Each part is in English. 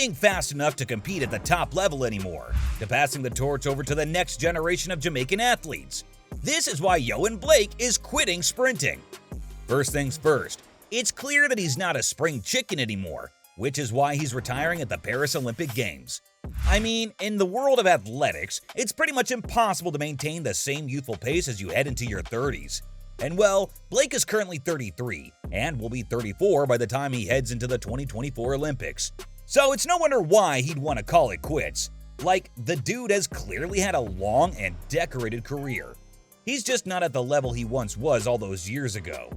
being fast enough to compete at the top level anymore, to passing the torch over to the next generation of Jamaican athletes. This is why Yohan Blake is quitting sprinting. First things first, it's clear that he's not a spring chicken anymore, which is why he's retiring at the Paris Olympic Games. I mean, in the world of athletics, it's pretty much impossible to maintain the same youthful pace as you head into your 30s. And well, Blake is currently 33 and will be 34 by the time he heads into the 2024 Olympics. So it's no wonder why he'd want to call it quits. Like, the dude has clearly had a long and decorated career. He's just not at the level he once was all those years ago.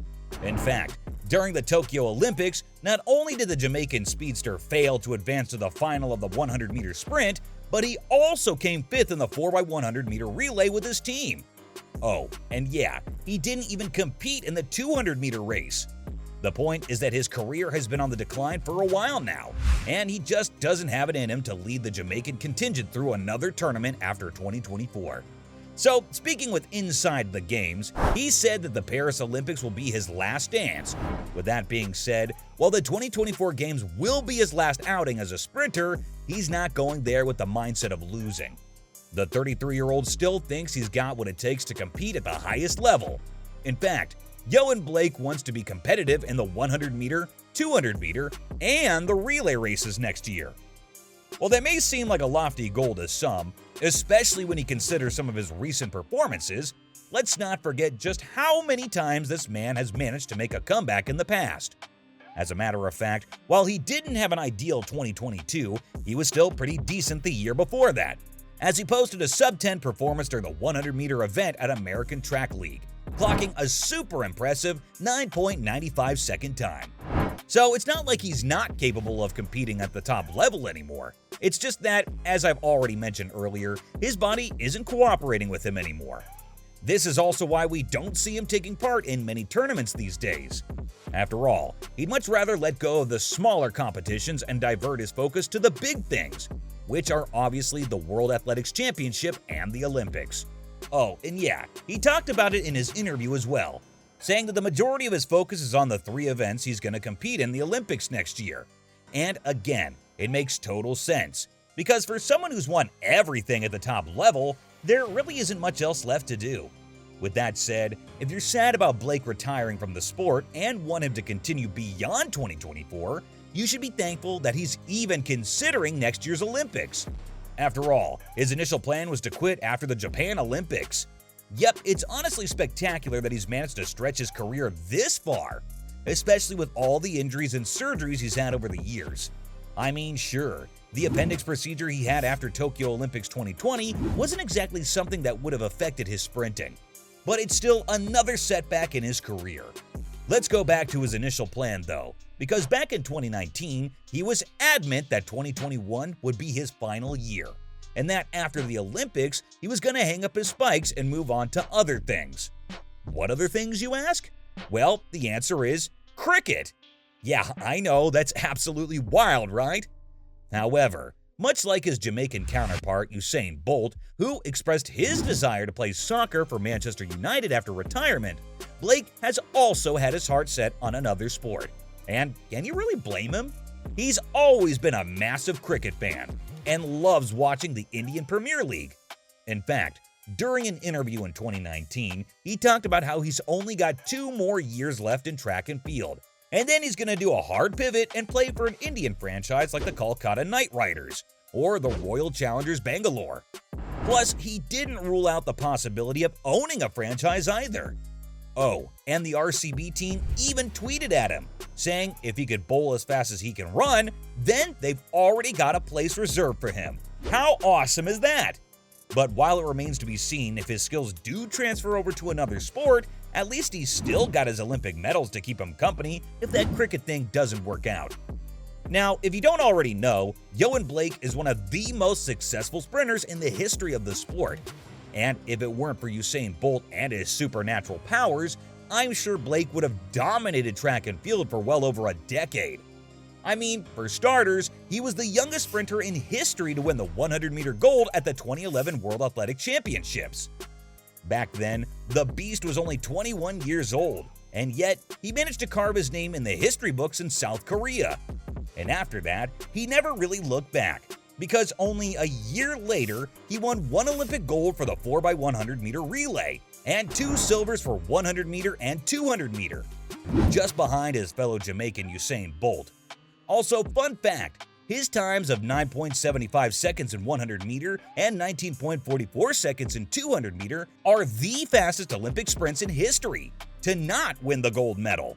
In fact, during the Tokyo Olympics, not only did the Jamaican speedster fail to advance to the final of the 100-meter sprint, but he also came 5th in the 4x100-meter relay with his team. Oh, and yeah, he didn't even compete in the 200-meter race. The point is that his career has been on the decline for a while now, and he just doesn't have it in him to lead the Jamaican contingent through another tournament after 2024. So, speaking with Inside the Games, he said that the Paris Olympics will be his last dance. With that being said, while the 2024 Games will be his last outing as a sprinter, he's not going there with the mindset of losing. The 33-year-old still thinks he's got what it takes to compete at the highest level. In fact, Yohan Blake wants to be competitive in the 100-meter, 200-meter, and the relay races next year. While that may seem like a lofty goal to some, especially when you consider some of his recent performances, let's not forget just how many times this man has managed to make a comeback in the past. As a matter of fact, while he didn't have an ideal 2022, he was still pretty decent the year before that, as he posted a sub-10 performance during the 100-meter event at American Track League, clocking a super impressive 9.95 second time. So it's not like he's not capable of competing at the top level anymore. It's just that, as I've already mentioned earlier, his body isn't cooperating with him anymore. This is also why we don't see him taking part in many tournaments these days. After all, he'd much rather let go of the smaller competitions and divert his focus to the big things, which are obviously the World Athletics Championship and the Olympics. Oh, and yeah, he talked about it in his interview as well, saying that the majority of his focus is on the 3 events he's going to compete in the Olympics next year. And again, it makes total sense, because for someone who's won everything at the top level, there really isn't much else left to do. With that said, if you're sad about Blake retiring from the sport and want him to continue beyond 2024, you should be thankful that he's even considering next year's Olympics. After all, his initial plan was to quit after the Japan Olympics. Yep, it's honestly spectacular that he's managed to stretch his career this far, especially with all the injuries and surgeries he's had over the years. I mean, sure, the appendix procedure he had after Tokyo Olympics 2020 wasn't exactly something that would have affected his sprinting, but it's still another setback in his career. Let's go back to his initial plan though, because back in 2019, he was adamant that 2021 would be his final year, and that after the Olympics, he was going to hang up his spikes and move on to other things. What other things, you ask? Well, the answer is cricket. Yeah, I know, that's absolutely wild, right? However, much like his Jamaican counterpart Usain Bolt, who expressed his desire to play soccer for Manchester United after retirement, Blake has also had his heart set on another sport. And can you really blame him? He's always been a massive cricket fan and loves watching the Indian Premier League. In fact, during an interview in 2019, he talked about how he's only got 2 more years left in track and field, and then he's going to do a hard pivot and play for an Indian franchise like the Kolkata Knight Riders or the Royal Challengers Bangalore. Plus, he didn't rule out the possibility of owning a franchise either. Oh, and the RCB team even tweeted at him, saying if he could bowl as fast as he can run, then they've already got a place reserved for him. How awesome is that? But while it remains to be seen if his skills do transfer over to another sport, at least he's still got his Olympic medals to keep him company if that cricket thing doesn't work out. Now, if you don't already know, Yohan Blake is one of the most successful sprinters in the history of the sport. And if it weren't for Usain Bolt and his supernatural powers, I'm sure Blake would have dominated track and field for well over a decade. I mean, for starters, he was the youngest sprinter in history to win the 100-meter gold at the 2011 World Athletic Championships. Back then, the Beast was only 21 years old, and yet he managed to carve his name in the history books in South Korea. and after that, he never really looked back, because only a year later, he won 1 Olympic gold for the 4x100 meter relay, and 2 silvers for 100 meter and 200 meter, just behind his fellow Jamaican Usain Bolt. Also, fun fact, his times of 9.75 seconds in 100 meter and 19.44 seconds in 200 meter are the fastest Olympic sprints in history to not win the gold medal.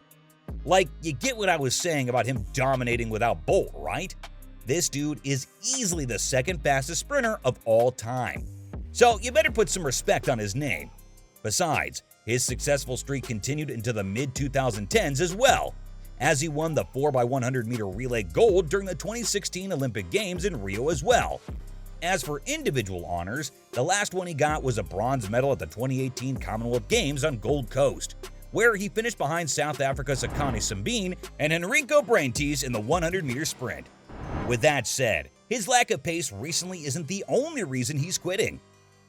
Like, you get what I was saying about him dominating without Bolt, right? This dude is easily the second fastest sprinter of all time. So you better put some respect on his name. Besides, his successful streak continued into the mid-2010s as well, as he won the 4x100 meter relay gold during the 2016 Olympic Games in Rio as well. As for individual honors, the last one he got was a bronze medal at the 2018 Commonwealth Games on Gold Coast, where he finished behind South Africa's Akani Simbine and Henrico Braintees in the 100 meter sprint. With that said, his lack of pace recently isn't the only reason he's quitting,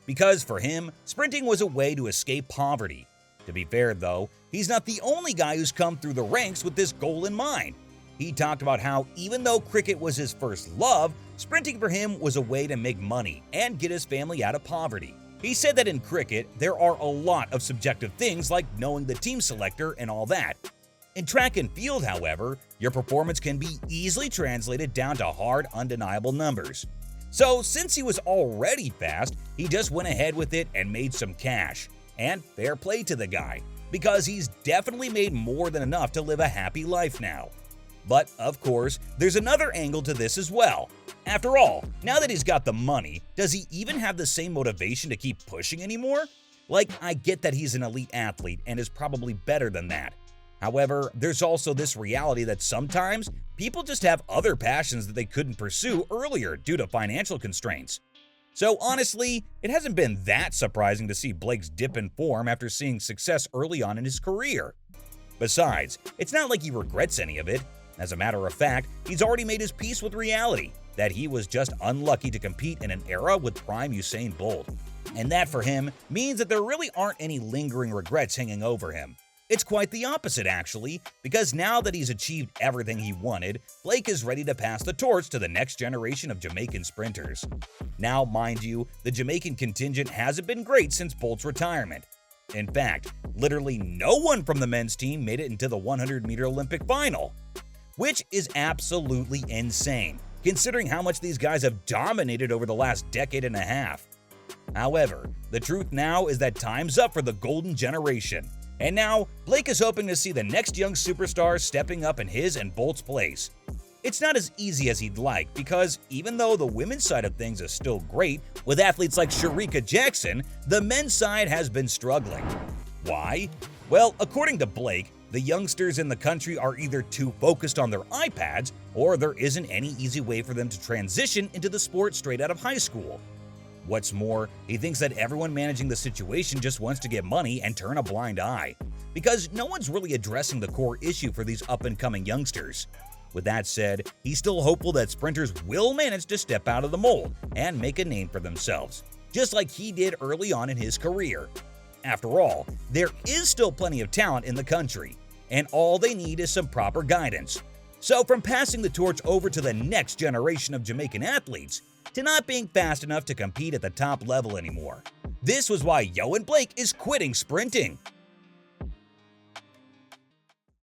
because for him, sprinting was a way to escape poverty. To be fair though, he's not the only guy who's come through the ranks with this goal in mind. He talked about how even though cricket was his first love, sprinting for him was a way to make money and get his family out of poverty. He said that in cricket, there are a lot of subjective things like knowing the team selector and all that. In track and field, however, your performance can be easily translated down to hard, undeniable numbers. So since he was already fast, he just went ahead with it and made some cash. And fair play to the guy, because he's definitely made more than enough to live a happy life now. But of course, there's another angle to this as well. After all, now that he's got the money, does he even have the same motivation to keep pushing anymore? Like, I get that he's an elite athlete and is probably better than that. However, there's also this reality that sometimes people just have other passions that they couldn't pursue earlier due to financial constraints. So honestly, it hasn't been that surprising to see Blake's dip in form after seeing success early on in his career. Besides, it's not like he regrets any of it. As a matter of fact, he's already made his peace with reality that he was just unlucky to compete in an era with prime Usain Bolt. And that for him means that there really aren't any lingering regrets hanging over him. It's quite the opposite actually, because now that he's achieved everything he wanted, Blake is ready to pass the torch to the next generation of Jamaican sprinters. Now, mind you, the Jamaican contingent hasn't been great since Bolt's retirement. In fact, literally no one from the men's team made it into the 100-meter Olympic final, which is absolutely insane, considering how much these guys have dominated over the last decade and a half. However, the truth now is that time's up for the golden generation. And now, Blake is hoping to see the next young superstar stepping up in his and Bolt's place. It's not as easy as he'd like because even though the women's side of things is still great, with athletes like Shericka Jackson, the men's side has been struggling. Why? Well, according to Blake, the youngsters in the country are either too focused on their iPads or there isn't any easy way for them to transition into the sport straight out of high school. What's more, he thinks that everyone managing the situation just wants to get money and turn a blind eye, because no one's really addressing the core issue for these up-and-coming youngsters. With that said, he's still hopeful that sprinters will manage to step out of the mold and make a name for themselves, just like he did early on in his career. After all, there is still plenty of talent in the country, and all they need is some proper guidance. So from passing the torch over to the next generation of Jamaican athletes, to not being fast enough to compete at the top level anymore. This was why Yohan Blake is quitting sprinting.